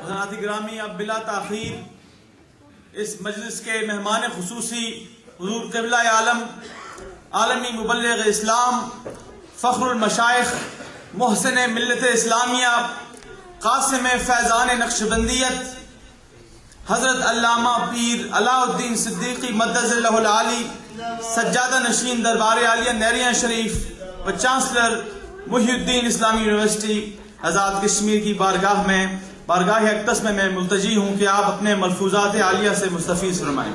حضرات گرامی، اب بلا تاخیر اس مجلس کے مہمان خصوصی حضور قبلہ عالم عالمی مبلغ اسلام فخر المشائخ محسن ملت اسلامیہ قاسم فیضان نقشبندیت حضرت علامہ پیر علاء الدین صدیقی مدظ اللہ العالی سجادہ نشین دربار عالیہ نیریاں شریف و چانسلر محی الدین اسلامی یونیورسٹی آزاد کشمیر کی بارگاہ اقدس میں ملتجی ہوں کہ آپ اپنے ملفوظات عالیہ سے مستفیض فرمائیں۔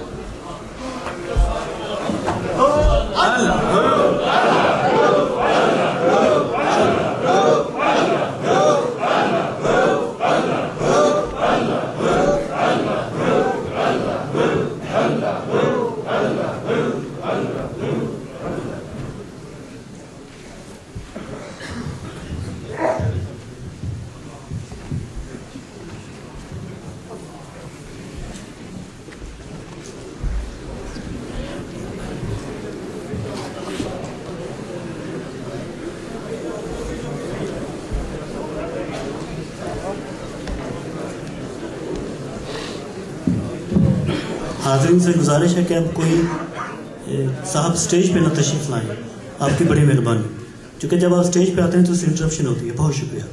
حاضرین سے گزارش ہے کہ اب کوئی صاحب سٹیج پہ نہ تشریف لائیں، آپ کی بڑی مہربانی، چونکہ جب آپ سٹیج پہ آتے ہیں تو اس انٹرپشن ہوتی ہے۔ بہت شکریہ۔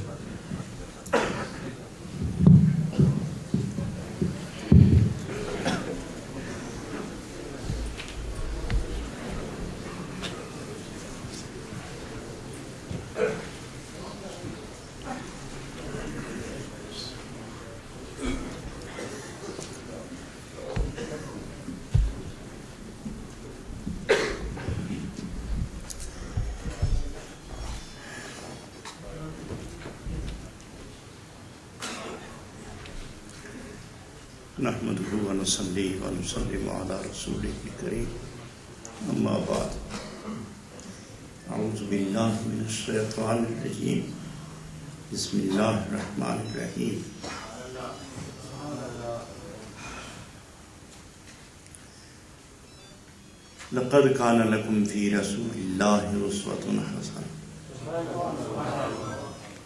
نحمده ونصلي ونسلم على رسوله الكريم اما بعد اعوذ بالله من الشيطان الرجيم بسم الله الرحمن الرحيم لقد كان لكم في رسول الله اسوة حسنة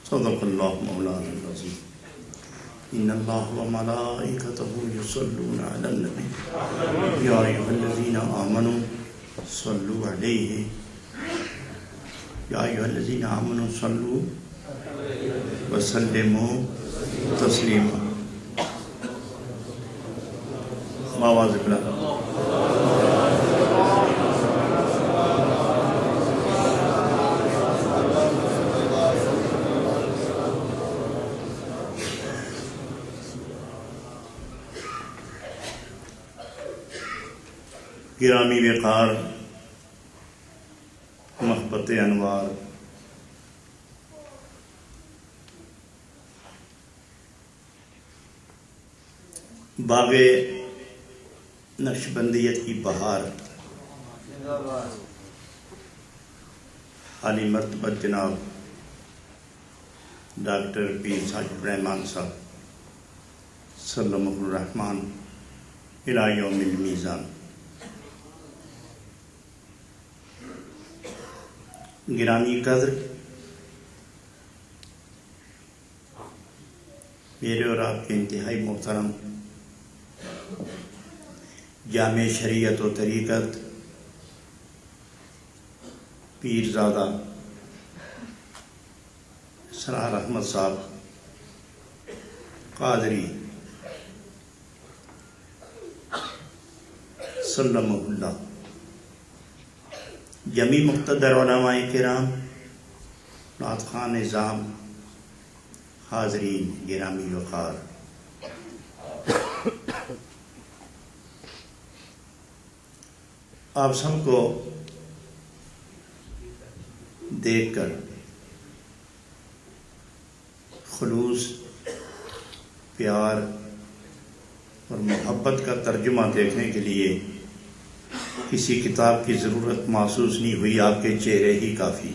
صدق الله مولانا العظيم ان اللہ وملائکتہ یصلون علی النبی یا ایھا الذین آمنوا صلوا علیہ یا ایھا الذین آمنوا صلوا وسلموا تسلیما۔ آواز بلند۔ گرامی وقار، محبت انوار، باغ نقشبندیت کی بہار، عالی مرتبہ جناب ڈاکٹر پیر ساجد الرحمان صاحب سلمہ الرحمن الی یوم المیزان، گرامی قدر، میرے اور آپ کے انتہائی محترم جامع شریعت و طریقت پیرزادہ سرار احمد صاحب قادری سلمہ اللہ، جمی مقتدر علماء کرام، نعت خوان نظام، حاضرین گرامی وقار، آپ سب کو دیکھ کر خلوص، پیار اور محبت کا ترجمہ دیکھنے کے لیے کسی کتاب کی ضرورت محسوس نہیں ہوئی، آپ کے چہرے ہی کافی۔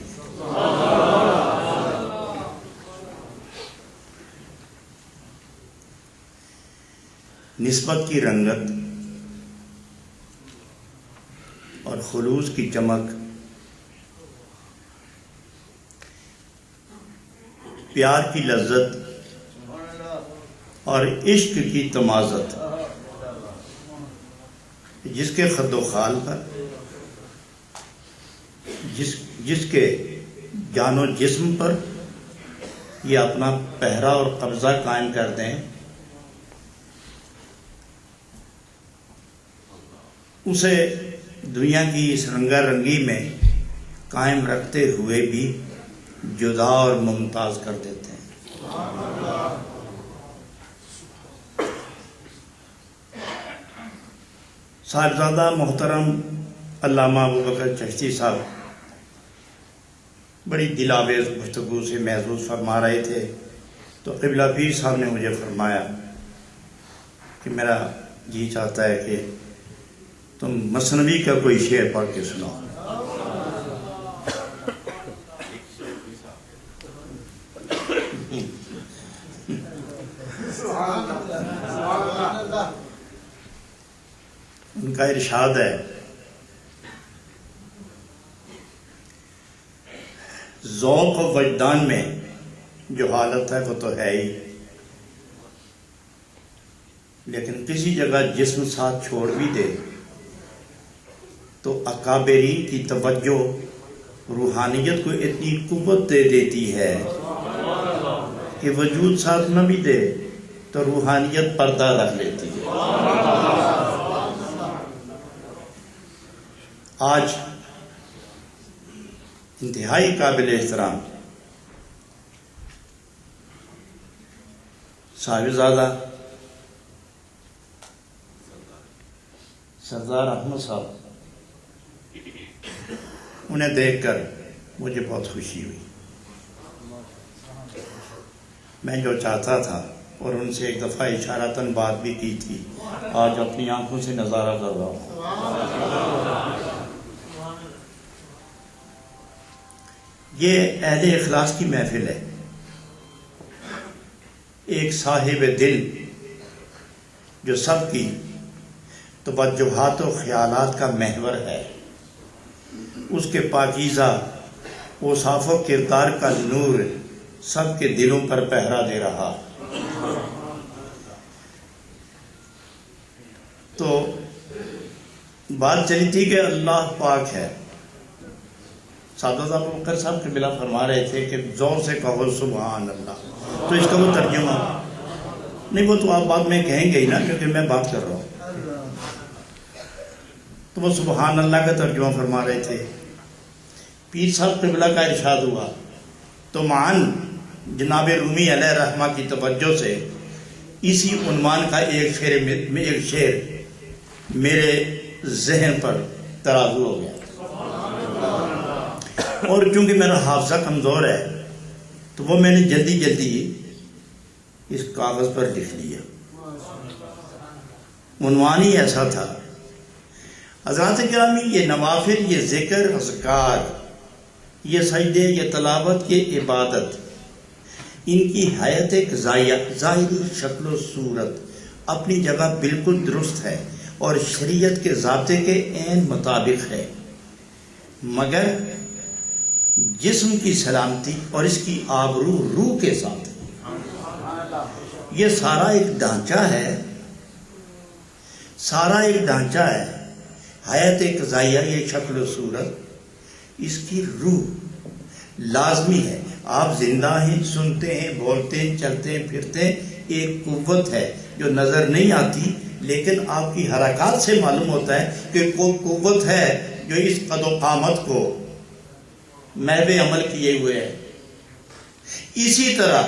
نسبت کی رنگت اور خلوص کی چمک، پیار کی لذت اور عشق کی تمازت، جس کے خد و خال پر، جس کے جان و جسم پر یہ اپنا پہرا اور قبضہ قائم کر دیں، اسے دنیا کی اس رنگا رنگی میں قائم رکھتے ہوئے بھی جدا اور ممتاز کر دیتے ہیں۔ صاحبزادہ محترم علامہ ابوبکر چشتی صاحب بڑی دلآویز گفتگو سے محظوظ فرما رہے تھے، تو قبلہ پیر صاحب نے مجھے فرمایا کہ میرا جی چاہتا ہے کہ تم مثنوی کا کوئی شعر پڑھ کے سناؤ۔ ان کا ارشاد ہے، ذوق و وجدان میں جو حالت ہے وہ تو ہے ہی، لیکن کسی جگہ جسم ساتھ چھوڑ بھی دے تو اکابرین کی توجہ روحانیت کو اتنی قوت دے دیتی ہے کہ وجود ساتھ نہ بھی دے تو روحانیت پردہ رکھ لیتی ہے۔ آج انتہائی قابل احترام صاحبزادہ سردار احمد صاحب، انہیں دیکھ کر مجھے بہت خوشی ہوئی۔ میں جو چاہتا تھا اور ان سے ایک دفعہ اشارتاً بات بھی کی تھی، آج اپنی آنکھوں سے نظارہ کر رہا ہوں۔ یہ اہل اخلاص کی محفل ہے، ایک صاحب دل جو سب کی توجہات و خیالات کا محور ہے، اس کے پاکیزہ اوصاف و کردار کا نور سب کے دلوں پر پہرا دے رہا۔ تو بات چلی تھی کہ اللہ پاک ہے، سعادت ابوبکر صاحب قبلہ فرما رہے تھے کہ زور سے کہو سبحان اللہ، تو اس کا وہ ترجمہ نہیں، وہ تو آپ بعد میں کہیں گے ہی نا، کیونکہ میں بات کر رہا ہوں۔ تو وہ سبحان اللہ کا ترجمہ فرما رہے تھے۔ پیر صاحب قبلہ کا ارشاد ہوا تو معاً جناب رومی علیہ رحمہ کی توجہ سے اسی عنوان کا ایک شعر میرے ذہن پر ترازو ہو گیا، اور چونکہ میرا حافظہ کمزور ہے تو وہ میں نے جلدی اس کاغذ پر لکھ لیا۔ عنوان ہی ایسا تھا، حضرات گرامی، یہ نوافل، یہ ذکر، اذکار، یہ سجدے، یہ تلاوت، یہ عبادت، ان کی حیات ایک ظاہری شکل و صورت اپنی جگہ بالکل درست ہے اور شریعت کے ضابطے کے عین مطابق ہے، مگر جسم کی سلامتی اور اس کی آبرو روح کے ساتھ یہ سارا ایک ڈھانچہ ہے، حیات ایک ظاہری شکل و صورت، اس کی روح لازمی ہے۔ آپ زندہ ہیں، سنتے ہیں، بولتے ہیں، چلتے ہیں، پھرتے ہیں، ایک قوت ہے جو نظر نہیں آتی، لیکن آپ کی حرکات سے معلوم ہوتا ہے کہ کوئی قوت ہے جو اس قد و قامت کو محو عمل کیے ہوئے ہے۔ اسی طرح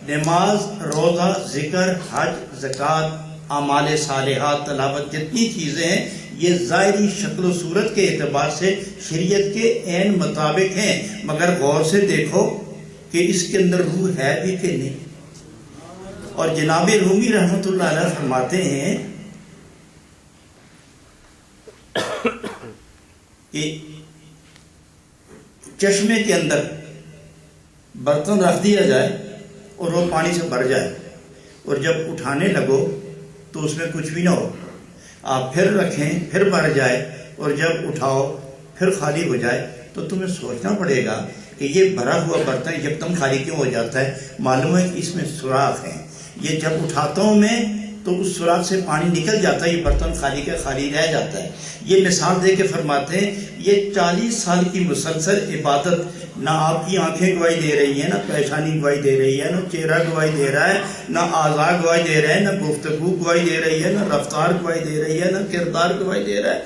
نماز، روزہ، ذکر، حج، زکوٰۃ، اعمال صالحات، تلاوت، جتنی چیزیں ہیں یہ ظاہری شکل و صورت کے اعتبار سے شریعت کے عین مطابق ہیں، مگر غور سے دیکھو کہ اس کے اندر روح ہے بھی کہ نہیں۔ اور جناب رومی رحمۃ اللہ علیہ فرماتے ہیں کہ چشمے کے اندر برتن رکھ دیا جائے اور وہ پانی سے بھر جائے، اور جب اٹھانے لگو تو اس میں کچھ بھی نہ ہو، آپ پھر رکھیں، پھر بھر جائے، اور جب اٹھاؤ پھر خالی ہو جائے، تو تمہیں سوچنا پڑے گا کہ یہ بھرا ہوا برتن یکدم خالی کیوں ہو جاتا ہے؟ معلوم ہے کہ اس میں سوراخ ہیں، یہ جب اٹھاتا ہوں میں تو اس سوراخ سے پانی نکل جاتا ہے، یہ برتن خالی کا خالی رہ جاتا ہے۔ یہ مثال دے کے فرماتے ہیں یہ 40 سال کی مسلسل عبادت، نہ آپ کی آنکھیں گواہی دے رہی ہیں، نہ پیشانی گواہی دے رہی ہے، نہ چہرہ گواہی دے رہا ہے، نہ اعضاء گواہی دے رہے ہیں، نہ گفتگو گواہی دے رہی ہے، نہ رفتار گواہی دے رہی ہے، نہ کردار گواہی دے رہا ہے،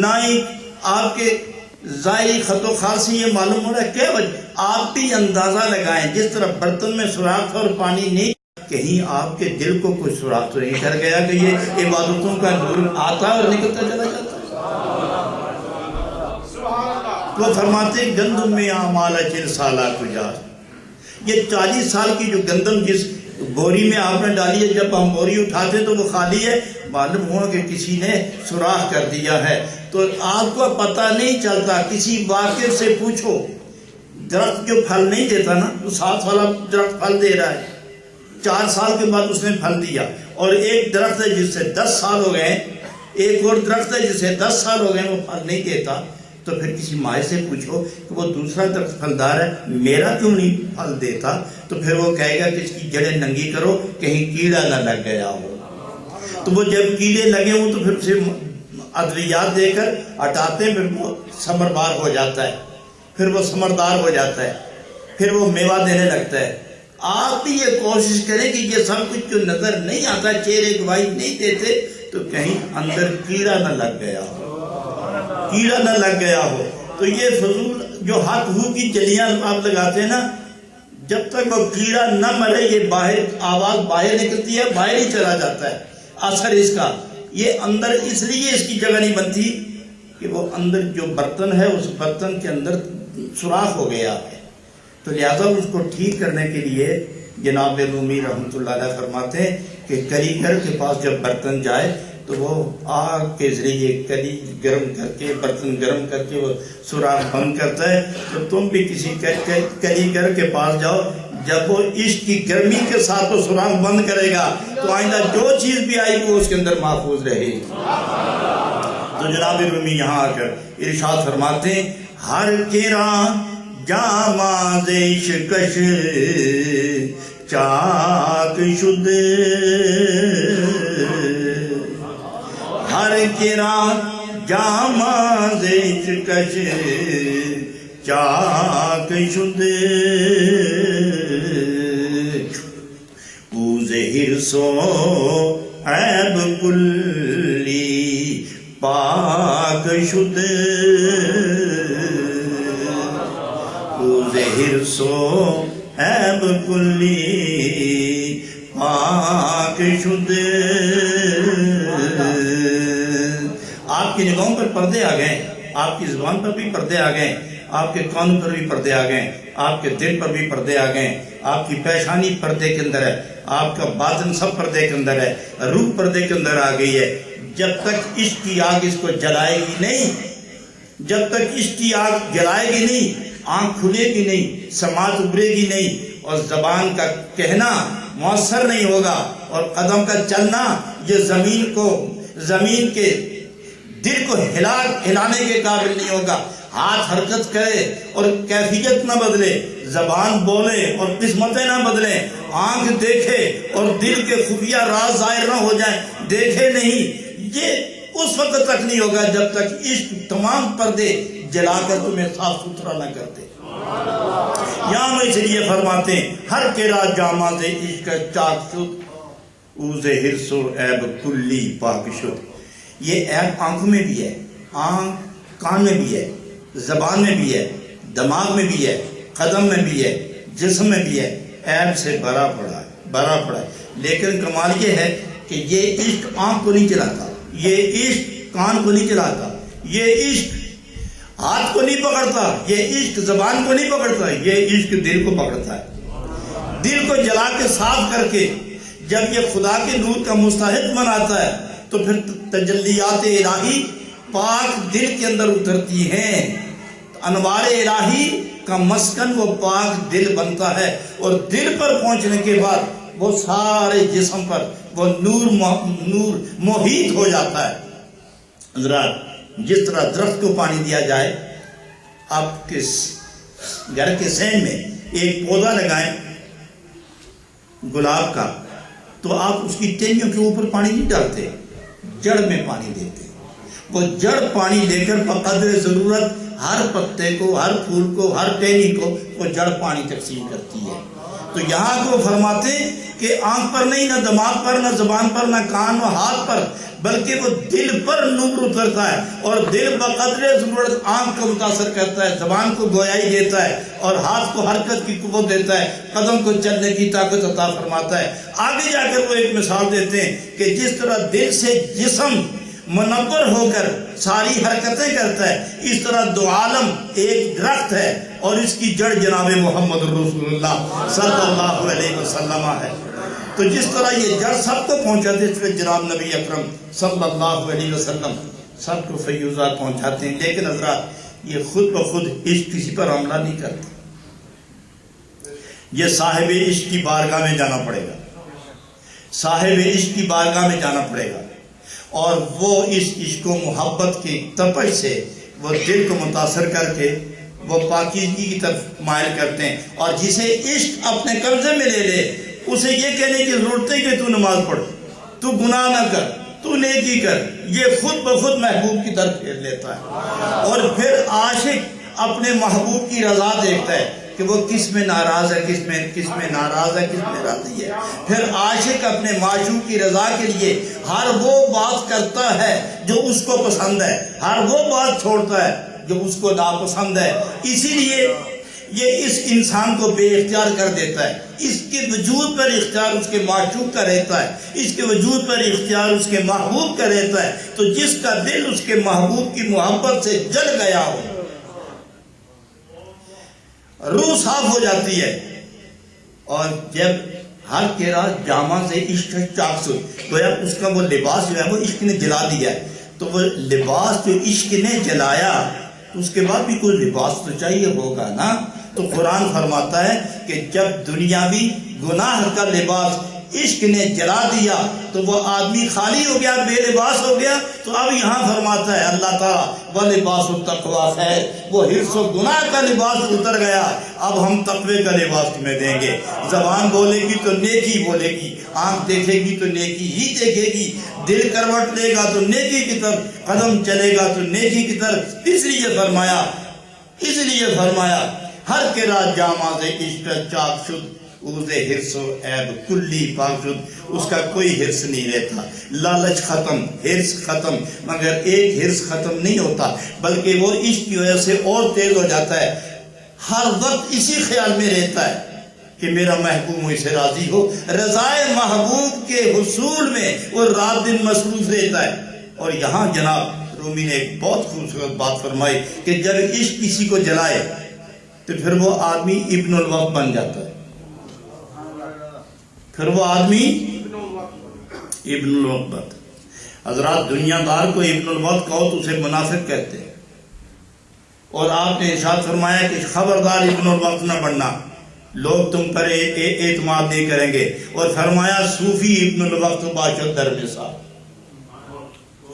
نہ ہی آپ کے ظاہری خط و خال سے یہ معلوم ہو رہا ہے۔ کیا وجہ؟ آپ بھی اندازہ لگائیں، جس طرح برتن میں سوراخ اور پانی نہیں، کہیں آپ کے دل کو کچھ سوراخ تو نہیں کر گیا کہ یہ عبادتوں کا نور آتا اور نکلتا چلا جاتا ہے۔ وہ فرماتے گندم میں اعمال چل سالہ کجاس، یہ 40 سال کی جو گندم جس بوری میں آپ نے ڈالی ہے، جب ہم بوری اٹھاتے تو وہ خالی ہے، معلوم ہوا کہ کسی نے سوراخ کر دیا ہے، تو آپ کو پتہ نہیں چلتا۔ کسی واقف سے پوچھو، درخت جو پھل نہیں دیتا نا، وہ 7 والا درخت پھل دے رہا ہے، 4 سال کے بعد اس نے پھل دیا، اور ایک درخت ہے جس سے 10 سال ہو گئے، ایک اور درخت ہے جس سے 10 سال ہو گئے وہ پھل نہیں دیتا، تو پھر کسی ماہر سے پوچھو کہ وہ دوسرا درخت پھلدار ہے، میرا کیوں نہیں پھل دیتا؟ تو پھر وہ کہے گا کہ اس کی جڑیں ننگی کرو کہیں کیڑا نہ لگ گیا ہو۔ تو وہ جب کیڑے لگے ہوں تو پھر اسے ادویات دے کر ہٹاتے ہیں، پھر وہ ثمربار ہو جاتا ہے، پھر وہ ثمردار ہو جاتا ہے، پھر وہ میوہ دینے لگتا ہے۔ آپ بھی یہ کوشش کریں کہ یہ سب کچھ جو نظر نہیں آتا، چہرے گواہی نہیں دیتے، تو کہیں اندر کیڑا نہ لگ گیا ہو، کیڑا نہ لگ گیا ہو۔ تو یہ فضول جو حق ہو کی جلیاں آپ لگاتے ہیں نا، جب تک وہ کیڑا نہ مرے یہ باہر آواز باہر نکلتی ہے، باہر ہی چلا جاتا ہے اثر اس کا۔ یہ اندر اس لیے اس کی جگہ نہیں بنتی کہ وہ اندر جو برتن ہے اس برتن کے اندر سوراخ ہو گیا ہے، تو لہذا اس کو ٹھیک کرنے کے لیے جناب رومی رحمۃ اللہ علیہ فرماتے ہیں کہ کریگر کے پاس جب برتن جائے تو وہ آگ کے ذریعے کری گرم کر کے، برتن گرم کر کے وہ سوراخ بند کرتا ہے۔ تو تم بھی کسی کریگر کے پاس جاؤ، جب وہ عشق کی گرمی کے ساتھ وہ سوراخ بند کرے گا تو آئندہ جو چیز بھی آئے گی وہ اس کے اندر محفوظ رہے گی۔ تو جناب رومی یہاں آ کر ارشاد فرماتے ہیں ہر کرا جاماز عشقش چاک شد، ہر کرا جاماز عشقش چاک شد، او زہر سو عیب کلی پاک شد، او زہر سو عیب کلی پاک شد۔ آپ کی نگاہوں پر پردے آ گئے، آپ کی زبان پر بھی پردے آ گئے، آپ کے کانوں پر بھی پردے آ گئے، آپ کے دل پر بھی پردے آ گئے، آپ کی پیشانی پردے کے اندر ہے، آپ کا باطن سب پردے کے اندر ہے، روح پردے کے اندر آ گئی ہے۔ جب تک عشق کی آگ اس کو جلائے گی نہیں، جب تک عشق کی آگ جلائے گی نہیں، آنکھ کھلے گی نہیں، سماعت ابھرے گی نہیں، اور زبان کا کہنا مؤثر نہیں ہوگا، اور قدم کا چلنا یہ زمین کے دل کو ہلانے کے قابل نہیں ہوگا۔ ہاتھ حرکت کرے اور کیفیت نہ بدلے، زبان بولے اور قسمتیں نہ بدلیں، آنکھ دیکھے اور دل کے خفیہ راز ظاہر نہ ہو جائیں، دیکھے نہیں، یہ اس وقت تک نہیں ہوگا جب تک عشق تمام پردے جلا کر تمہیں صاف ستھرا نہ کرتے۔ یہاں میں اس لیے فرماتے ہیں ہر کرا جامہ سے عشق چاک شد، اوز حرص و عیب کلی پاک شد۔ یہ عیب آنکھوں میں بھی ہے، آنکھ کان میں بھی ہے، زبان میں بھی ہے، دماغ میں بھی ہے، قدم میں بھی ہے، جسم میں بھی ہے، عیب سے بھرا پڑا ہے۔ لیکن کمال یہ ہے کہ یہ عشق آنکھ کو نہیں چلاتا، یہ عشق کان کو نہیں چلاتا، یہ عشق ہاتھ کو نہیں پکڑتا، یہ عشق زبان کو نہیں پکڑتا، یہ عشق دل کو پکڑتا ہے۔ دل کو جلا کے صاف کر کے جب یہ خدا کے نور کا مستحق بناتا ہے تو پھر تجلیات الہی پاک دل کے اندر اترتی ہیں، انوار الہی کا مسکن وہ پاک دل بنتا ہے، اور دل پر پہنچنے کے بعد وہ سارے جسم پر وہ نور محیط ہو جاتا ہے۔ حضرات، جس طرح درخت کو پانی دیا جائے، آپ کے گھر کے ذہن میں ایک پودا لگائیں گلاب کا، تو آپ اس کی ٹہنیوں کے اوپر پانی نہیں ڈالتے، جڑ میں پانی دیتے، وہ جڑ پانی لے کر بقدر ضرورت ہر پتے کو، ہر پھول کو، ہر ٹہنی کو وہ جڑ پانی تقسیم کرتی ہے۔ تو یہاں کو فرماتے کہ آنکھ پر نہیں، نہ دماغ پر، نہ زبان پر، نہ کان و ہاتھ پر، بلکہ وہ دل پر نور اترتا ہے، اور دل بقدر ضرورت آنکھ کو متاثر کرتا ہے، زبان کو گویائی دیتا ہے، اور ہاتھ کو حرکت کی قوت دیتا ہے، قدم کو چلنے کی طاقت عطا فرماتا ہے۔ آگے جا کر وہ ایک مثال دیتے ہیں کہ جس طرح دل سے جسم منور ہو کر ساری حرکتیں کرتا ہے، اس طرح دو عالم ایک درخت ہے اور اس کی جڑ جناب محمد رسول اللہ صلی اللہ علیہ وسلم ہے۔ تو جس طرح یہ جڑ سب کو پہنچاتے ہیں، جناب نبی اکرم صلی اللہ علیہ وسلم سب کو فیوزات پہنچاتے ہیں، لیکن حضرات یہ خود بخود عشق کسی پر حملہ نہیں کرتے، یہ صاحب عشق کی بارگاہ میں جانا پڑے گا، صاحب عشق کی بارگاہ میں جانا پڑے گا، اور وہ اس عشق و محبت کی تپش سے وہ دل کو متاثر کر کے وہ پاکیزگی کی طرف مائل کرتے ہیں، اور جسے عشق اپنے قبضے میں لے لے اسے یہ کہنے کی ضرورت ہے کہ تو نماز پڑھ، تو گناہ نہ کر، تو نیکی کر، یہ خود بخود محبوب کی طرف پھیر لیتا ہے۔ اور پھر عاشق اپنے محبوب کی رضا دیکھتا ہے کہ وہ کس میں ناراض ہے، کس میں ناراض ہے، کس میں راضی ہے۔ پھر عاشق اپنے معشوق کی رضا کے لیے ہر وہ بات کرتا ہے جو اس کو پسند ہے، ہر وہ بات چھوڑتا ہے جو اس کو ناپسند ہے۔ اسی لیے یہ اس انسان کو بے اختیار کر دیتا ہے، اس کے وجود پر اختیار اس کے معشوق کا رہتا ہے، اس کے وجود پر اختیار اس کے محبوب کا رہتا ہے۔ تو جس کا دل اس کے محبوب کی محبت سے جل گیا ہو، روح صاف ہو جاتی ہے، اور جب ہر کے رات جامع سے عشق چاک سے گویا اس کا وہ لباس جو ہے وہ عشق نے جلا دیا ہے، تو وہ لباس جو عشق نے جلایا اس کے بعد بھی کوئی لباس تو چاہیے ہوگا نا۔ تو قرآن فرماتا ہے کہ جب دنیاوی گناہ کا لباس عشق نے جلا دیا تو وہ آدمی خالی ہو گیا، بے لباس ہو گیا۔ تو اب یہاں فرماتا ہے اللہ تعالیٰ وَلِبَاسُ التَّقْوَىٰ خَيْرٌ، وہ حرص و گناہ کا لباس اتر گیا، اب ہم تقوی کا لباس تمہیں دیں گے۔ زبان بولے گی تو نیکی بولے گی، آنکھ دیکھے گی تو نیکی ہی دیکھے گی، دل کروٹ لے گا تو نیکی کی طرف، قدم چلے گا تو نیکی کی طرف۔ اس لیے فرمایا ہر کے رات جامع سے عشق چاک شد، اوزے حرص و عیب کلی پاک شد، اس کا کوئی حرص نہیں رہتا۔ لالچ ختم، حرص ختم، مگر ایک حرص ختم نہیں ہوتا بلکہ وہ عشق کی وجہ سے اور تیز ہو جاتا ہے، ہر وقت اسی خیال میں رہتا ہے کہ میرا محبوب مجھ سے راضی ہو۔ رضائے محبوب کے حصول میں وہ رات دن مصروف رہتا ہے۔ اور یہاں جناب رومی نے ایک بہت خوبصورت بات فرمائی کہ جب عشق کسی کو جلائے تو پھر وہ آدمی ابن الوقت بن جاتا ہے، پھر وہ آدمی ابن الوقت۔ حضرات دنیا دار کو ابن الوقت کہو تو اسے منافق کہتے ہیں، اور آپ نے ارشاد فرمایا کہ خبردار ابن الوقت نہ بننا، لوگ تم پر اعتماد نہیں کریں گے۔ اور فرمایا صوفی ابن الوقت باشد در مثال،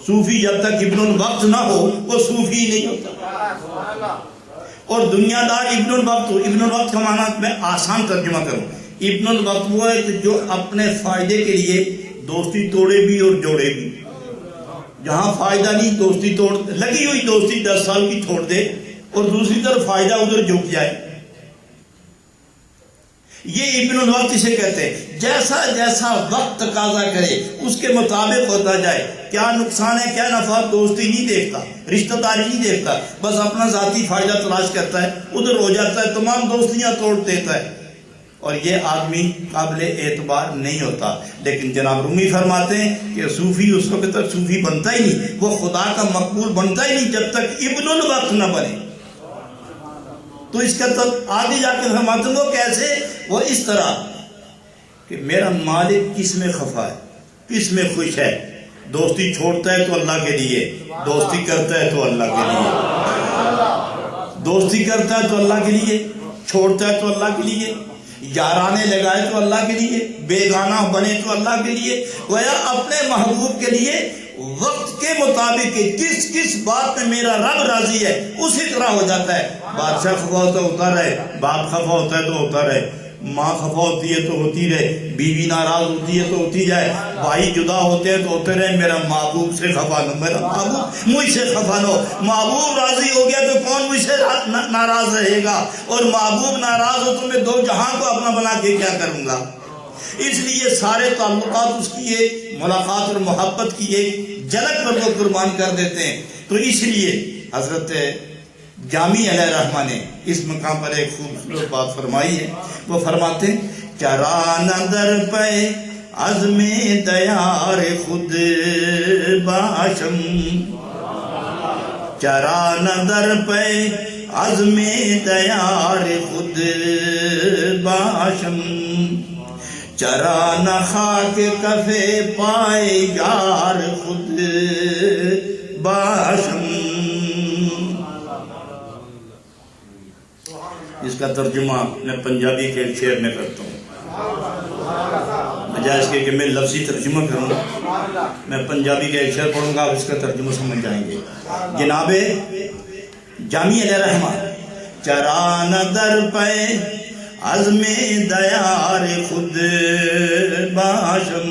صوفی جب تک ابن الوقت نہ ہو وہ صوفی نہیں ہوتا۔ اور دنیا دار ابن الوقت، ابن الوقت کا معنی میں آسان ترجمہ کروں، ابن الوقت وہ ہے کہ جو اپنے فائدے کے لیے دوستی توڑے بھی اور جوڑے بھی، جہاں فائدہ نہیں دوستی توڑ، لگی ہوئی دوستی 10 سال کی چھوڑ دے اور دوسری طرف فائدہ ادھر جھک جائے، یہ ابن الوقت اسے کہتے ہیں۔ جیسا جیسا وقت تقاضا کرے اس کے مطابق ہوتا جائے، کیا نقصان ہے کیا نفع دوستی نہیں دیکھتا، رشتہ داری نہیں دیکھتا، بس اپنا ذاتی فائدہ تلاش کرتا ہے، ادھر ہو جاتا ہے، تمام دوستیاں توڑ دیتا ہے، اور یہ آدمی قابل اعتبار نہیں ہوتا۔ لیکن جناب رومی فرماتے ہیں کہ صوفی اس وقت تک صوفی بنتا ہی نہیں، وہ خدا کا مقبول بنتا ہی نہیں جب تک ابن الوقت نہ بنے۔ تو اس کا آگے جا کے فرماتے ہیں وہ کیسے، وہ اس طرح کہ میرا مالک کس میں خفا ہے، کس میں خوش ہے، دوستی چھوڑتا ہے تو اللہ کے لیے، دوستی کرتا ہے تو اللہ کے لیے، دوستی کرتا ہے تو اللہ کے لیے، چھوڑتا ہے تو اللہ کے لیے، یارانے لگائے تو اللہ کے لیے، بیگانہ بنے تو اللہ کے لیے، گویا اپنے محبوب کے لیے وقت کے مطابق کس بات میں میرا رب راضی ہے اسی طرح ہو جاتا ہے۔ بادشاہ خفا ہوتا ہے ہوتا رہے، باپ خفا ہوتا ہے تو ہوتا رہے، ماں خفا ہوتی ہے تو ہوتی رہے، بیوی ناراض ہوتی ہے تو ہوتی جائے، بھائی جدا ہوتے ہیں تو ہوتے رہے، میرا محبوب سے خفا نہ، میرا محبوب مجھ سے خفا نہ۔ محبوب راضی ہو گیا تو کون مجھ سے ناراض رہے گا، اور محبوب ناراض ہو تو میں دو جہاں کو اپنا بنا کے کیا کروں گا۔ اس لیے سارے تعلقات اس کی ایک ملاقات اور محبت کی ایک جھلک پر وہ قربان کر دیتے ہیں۔ تو اس لیے حضرت جامی علیہ الرحمہ نے اس مقام پر ایک خوبصورت بات فرمائی ہے، وہ فرماتے ہیں چرا نظر پہ عزم دیار خود باشم، چرا نظر پہ عزم دیار خود باشم، چرا نہ خاک کفے پائے یار خود باشم۔ اس کا ترجمہ میں پنجابی کے ایک شعر میں کرتا ہوں، بجائے اس کے کہ میں لفظی ترجمہ کروں، میں پنجابی کا ایک شعر پڑھوں گا، آپ اس کا ترجمہ سمجھ جائیں گے۔ جناب جامی علیہ الرحمہ، چرا نظر پہ عزم دیار خود باشم،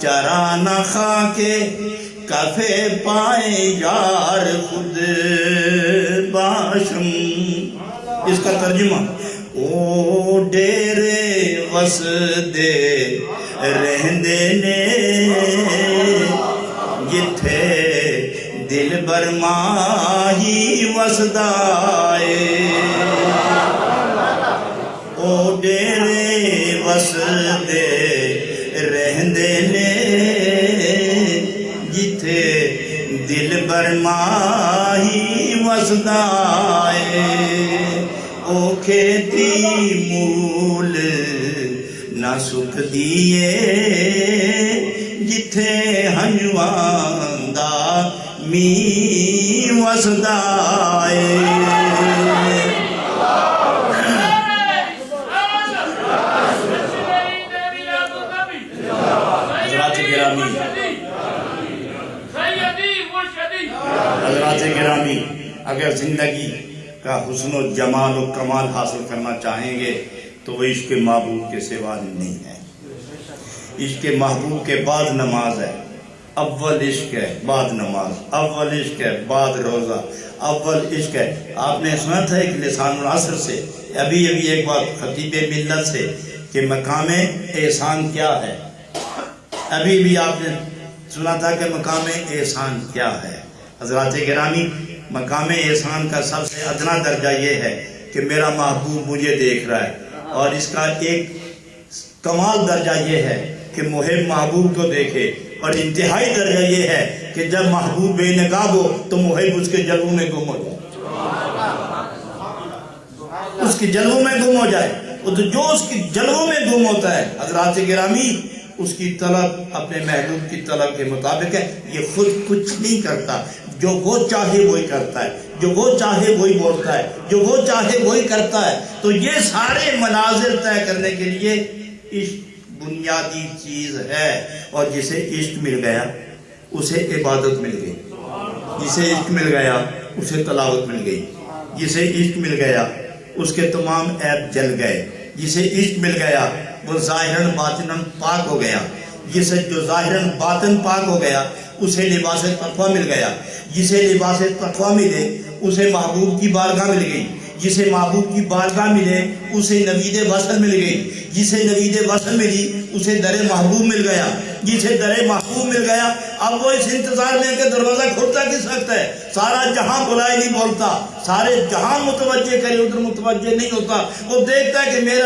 چرا نہ خاک کفے پائے یار خود باشم۔ اس کا ترجمہ او ڈیرے وسدے رہندے نے جتھے دل بر ماہی وسدائے، او ڈیرے وسدے رہندے نے جتھے دل بر ماہی وسدائے، او کھیتی مول نہ سکھ دیے جتھے ہنجواں دا می وسدائے۔ حضرات گرامی، اگر زندگی کا حسن و جمال و کمال حاصل کرنا چاہیں گے تو وہ عشق محبوب کے سوا نہیں ہے۔ عشق محبوب کے بعد نماز ہے، اول عشق ہے بعد نماز، اول عشق ہے بعد روزہ، اول عشق ہے۔ آپ نے سنا تھا ایک لسان العصر سے ابھی ایک بات خطیب ملت سے کہ مقام احسان کیا ہے، ابھی بھی آپ نے سنا تھا کہ مقام احسان کیا ہے۔ حضرات گرامی، مقام احسان کا سب سے ادنا درجہ یہ ہے کہ میرا محبوب مجھے دیکھ رہا ہے، اور اس کا ایک کمال درجہ یہ ہے کہ محب محبوب کو دیکھے، اور انتہائی درجہ یہ ہے کہ جب محبوب بے نقاب ہو تو محب اس کے جلووں میں گم ہو جائے، اس کے جلووں میں گم ہو جائے۔ جو اس کی جلووں میں گم ہوتا ہے حضرات گرامی، اس کی طلب اپنے محبوب کی طلب کے مطابق ہے۔ یہ خود کچھ نہیں کرتا، جو وہ چاہے وہی کرتا ہے، جو وہ چاہے وہی بولتا ہے، جو وہ چاہے وہی کرتا ہے۔ تو یہ سارے مناظر طے کرنے کے لیے عشق بنیادی چیز ہے، اور جسے عشق مل گیا اسے عبادت مل گئی، جسے عشق مل گیا اسے تلاوت مل گئی، جسے عشق مل گیا اس کے تمام عیب جل گئے، جسے عشق مل گیا وہ ظاہراً باطناً پاک ہو گیا، جسے جو ظاہراً باطن پاک ہو گیا اسے لباس تقویٰ مل گیا، جسے لباس تقویٰ ملے اسے محبوب کی بارگاہ مل گئی، جسے محبوب کی بارگاہ ملے اسے نوید وصل مل گئی، جسے نوید وصل ملی اسے در محبوب مل گیا، جسے در محبوب مل گیا اب وہ اس انتظار میں کہ دروازہ کھلتا کس وقت ہے، سارا جہاں بلائے نہیں بولتا، سارے جہاں متوجہ کرے ادھر متوجہ نہیں ہوتا، وہ دیکھتا ہے کہ میرے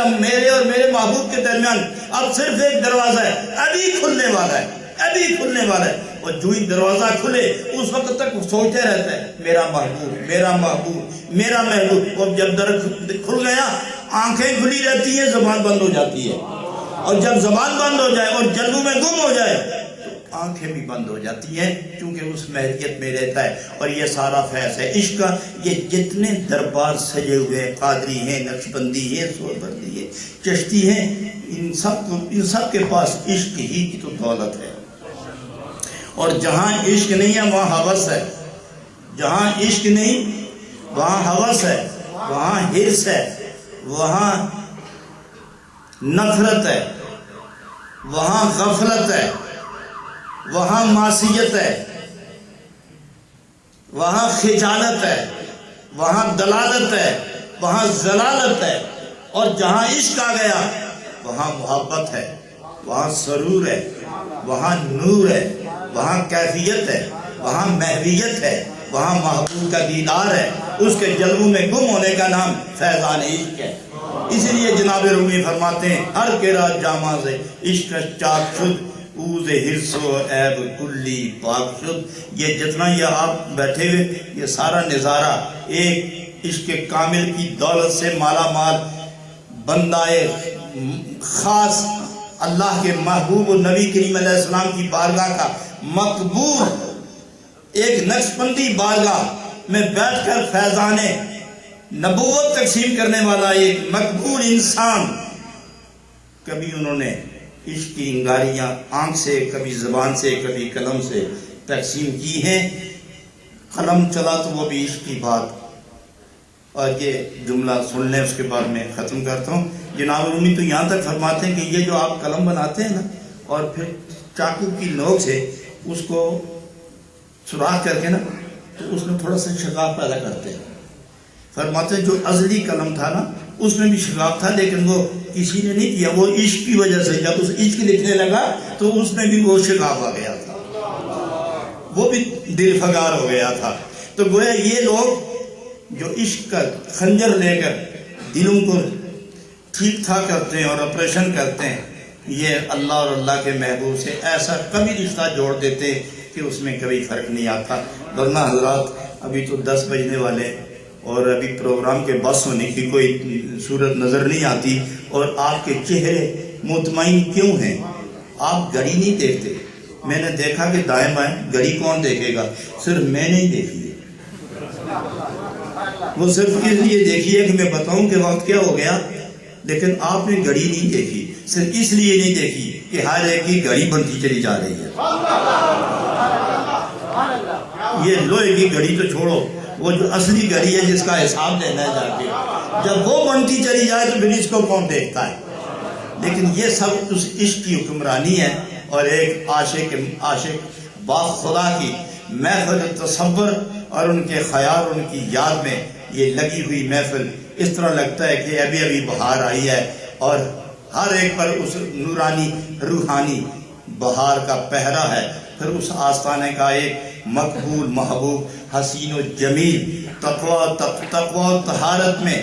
اور میرے محبوب کے درمیان اب صرف ایک دروازہ ہے، ابھی کھلنے والا ہے، ابھی کھلنے والا ہے، اور جو ہی دروازہ کھلے اس وقت تک سوچتے رہتا ہے میرا محبوب میرا محبوب میرا محبوب، اور جب در کھل گیا آنکھیں کھلی رہتی ہیں، زبان بند ہو جاتی ہے، اور جب زبان بند ہو جائے اور جلووں میں گم ہو جائے تو آنکھیں بھی بند ہو جاتی ہیں، کیونکہ اس مہدیت میں رہتا ہے۔ اور یہ سارا فیض ہے عشق کا۔ یہ جتنے دربار سجے ہوئے قادری ہیں، نقشبندی ہیں، سوربندی ہیں، چشتی ہیں، ان سب کے پاس عشق ہی کی تو دولت ہے، اور جہاں عشق نہیں ہے وہاں ہوس ہے، جہاں عشق نہیں وہاں ہوس ہے، وہاں حرص ہے، وہاں نفرت ہے، وہاں غفلت ہے، وہاں معصیت ہے، وہاں خجالت ہے، وہاں دلالت ہے، وہاں ضلالت ہے، اور جہاں عشق آ گیا وہاں محبت ہے، وہاں سرور ہے، وہاں نور ہے، وہاں کیفیت ہے، وہاں محویت ہے، وہاں محبوب کا دیدار ہے۔ اس کے جلووں میں گم ہونے کا نام فیضان عشق ہے۔ اسی لیے جناب رومی فرماتے ہیں ہر کرا جامع سے عشق چاک شد، اوز حرص و عیب کلی پاک شد۔ یہ جتنا یہ آپ بیٹھے ہوئے یہ سارا نظارہ ایک عشق کامل کی دولت سے مالا مال بندہ خاص اللہ کے محبوب و نبی کریم علیہ السلام کی بارگاہ کا مقبول ایک نقشبندی بارگاہ میں بیٹھ کر فیضان نبوت تقسیم کرنے والا ایک مقبول انسان، کبھی انہوں نے عشق کی انگاریاں آنکھ سے، کبھی زبان سے، کبھی قلم سے تقسیم کی ہیں۔ قلم چلا تو وہ بھی عشق کی بات۔ اور یہ جملہ سن لیں، اس کے بعد میں ختم کرتا ہوں۔ جناب رومی تو یہاں تک فرماتے ہیں کہ یہ جو آپ قلم بناتے ہیں نا، اور پھر چاقو کی نوک سے اس کو سوراخ کر کے نا تو اس میں تھوڑا سا شگاف پیدا کرتے ہیں۔ فرماتے ہیں جو ازلی قلم تھا نا اس میں بھی شگاف تھا، لیکن وہ کسی نے نہیں کیا، وہ عشق کی وجہ سے جب اس عشق لکھنے لگا تو اس میں بھی وہ شگاف آ گیا تھا، وہ بھی دل فگار ہو گیا تھا۔ تو گویا یہ لوگ جو عشق کا خنجر لے کر دلوں کو ٹھیک ٹھاک کرتے ہیں اور آپریشن کرتے ہیں، یہ اللہ اور اللہ کے محبوب سے ایسا کبھی رشتہ جوڑ دیتے کہ اس میں کبھی فرق نہیں آتا۔ ورنہ حضرات ابھی تو 10 بجنے والے اور ابھی پروگرام کے بس ہونے کی کوئی صورت نظر نہیں آتی، اور آپ کے چہرے مطمئن کیوں ہیں؟ آپ گھڑی نہیں دیکھتے۔ میں نے دیکھا کہ دائیں بائیں گھڑی کون دیکھے گا، صرف میں نے ہی دیکھی ہے۔ وہ صرف اس لیے دیکھی ہے کہ میں بتاؤں کہ وقت کیا ہو گیا، لیکن آپ نے گھڑی نہیں دیکھی، صرف اس لیے نہیں دیکھی کہ ہر ایک کی گھڑی بنتی چلی جا رہی ہے۔ یہ لوہے کی گھڑی تو چھوڑو، وہ جو اصلی گھڑی ہے جس کا حساب دینا ہے جا کے، جب وہ بنتی چلی جائے تو پھر اس کو کون دیکھتا ہے؟ لیکن یہ سب اس عشق کی حکمرانی ہے، اور ایک عاشق با خدا کی محفل تصور اور ان کے خیال، ان کی یاد میں یہ لگی ہوئی محفل اس طرح لگتا ہے کہ ابھی ابھی بہار آئی ہے، اور ہر ایک پر اس نورانی روحانی بہار کا پہرا ہے۔ پھر اس آستانے کا ایک مقبول محبوب حسین و جمیل تقوی و طہارت میں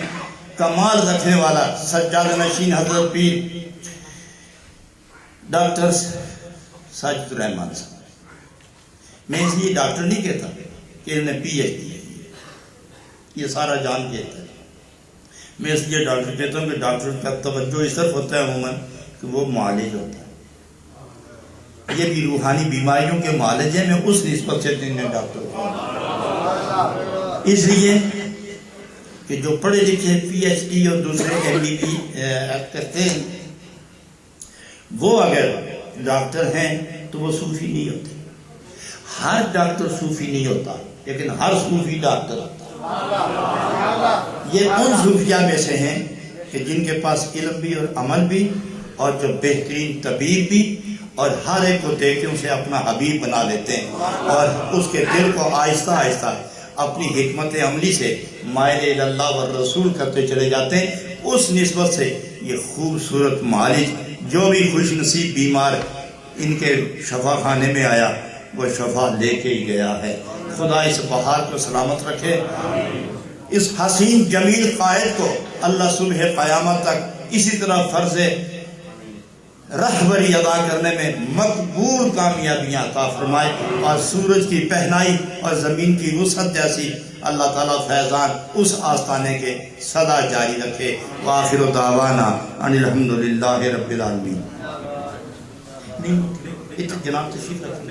کمال رکھنے والا سجادہ نشین حضرت پیر ڈاکٹر ساجد الرحمان صاحب۔ میں اس لیے ڈاکٹر نہیں کہتا کہ انہوں نے پی ایچ ڈی ہے، یہ سارا جان کہتا ہے۔ میں اس لیے ڈاکٹر کہتا ہوں کہ ڈاکٹر کا توجہ اس طرف ہوتا ہے عموماً کہ وہ معالج ہوتا ہے، یہ بھی روحانی بیماریوں کے معالج ہیں، میں اس نسبت سے ڈاکٹر ہوں۔ اس لیے کہ جو پڑھے لکھے پی ایچ ڈی اور دوسرے ایم بی بی کرتے ہیں، وہ اگر ڈاکٹر ہیں تو وہ صوفی نہیں ہوتے۔ ہر ڈاکٹر صوفی نہیں ہوتا، لیکن ہر صوفی ڈاکٹر ہوتا ہے۔ یہ ان صوفیہ میں سے ہیں کہ جن کے پاس علم بھی اور عمل بھی، اور جو بہترین طبیب بھی، اور ہر ایک کو دیکھ کے اسے اپنا حبیب بنا لیتے ہیں، اور اس کے دل کو آہستہ آہستہ اپنی حکمت عملی سے مائل اللہ والرسول کرتے چلے جاتے ہیں۔ اس نسبت سے یہ خوبصورت معالج، جو بھی خوش نصیب بیمار ان کے شفا خانے میں آیا وہ شفا لے کے ہی گیا ہے۔ خدا اس بہار کو سلامت رکھے، اس حسین جمیل قائد کو اللہ صبح قیامت تک اسی طرح فرض رہبری ادا کرنے میں مقبول کامیابیاں عطا فرمائے، اور سورج کی پہنائی اور زمین کی وسعت جیسی اللہ تعالیٰ فیضان اس آستانے کے صدا جاری رکھے۔ وآخر دعوانا ان الحمدللہ رب العالمین۔ جناب تشریف رکھیں۔